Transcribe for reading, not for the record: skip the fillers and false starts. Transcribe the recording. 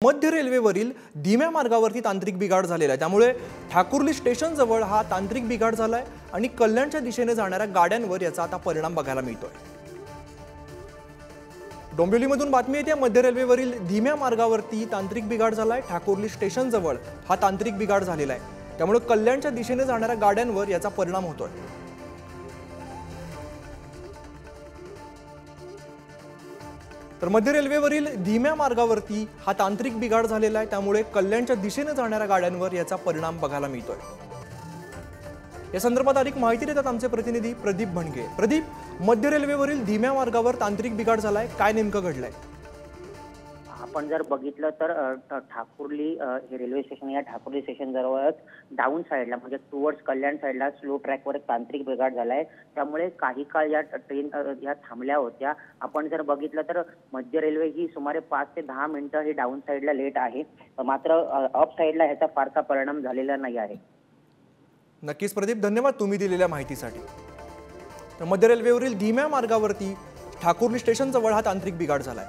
मध्य रेल्वेवरील धीम्या मार्गावरती तांत्रिक बिघाड झालेला आहे। त्यामुळे ठाकुर्ली स्टेशन जवळ हा तांत्रिक बिघाड झालाय आणि कल्याणच्या दिशेने जाणाऱ्या गाड्यांवर याचा आता परिणाम बघायला मिळतोय। डोंबिवलीमधून बातमी येते, मध्य रेल्वेवरील धीम्या मार्गावरती तांत्रिक बिघाड झालाय। ठाकुर्ली स्टेशन जवळ हा तांत्रिक बिघाड झालेला आहे। त्यामुळे कल्याणच्या दिशेने जाणाऱ्या गाड्यांवर याचा परिणाम होतोय। तर मध्य रेल्वेवरील धीम्या मार्गावरती हा तांत्रिक बिघाड झालेला आहे। त्यामुळे कल्याणच्या दिशेने जाणाऱ्या गाड्यांवर याचा परिणाम बघायला मिळतोय। या संदर्भात अधिक माहिती देतात आमचे प्रतिनिधी प्रदीप भणगे। प्रदीप, मध्य रेल्वेवरील धीम्या मार्गावर तांत्रिक बिघाड झालाय, काय नेमकं घडलंय? आपण जर बघितलं तर ठाकुर्ली हे रेल्वे स्टेशन, या ठाकुर्ली स्टेशन जवळच डाऊन साईडला म्हणजे टुवर्ड्स कल्याण साईडला स्लो ट्रॅकवर एक तांत्रिक बिघाड झालाय। त्यामुळे काही काळ या ट्रेन या थांबल्या होत्या। आपण जर बघितलं तर मध्य रेल्वे ही सुमारे 5 ते 10 मिनिटं ही डाऊन साईडला लेट आहे, मात्र अप साईडला ह्याचा फारसा परिणाम झालेला नाही आहे। नक्कीच प्रदीप, धन्यवाद तुम्ही दिलेल्या माहितीसाठी। तर मध्य रेल्वेवरील धीम्या मार्गावरती ठाकुर्ली स्टेशन जवळ हा तांत्रिक बिघाड झालाय।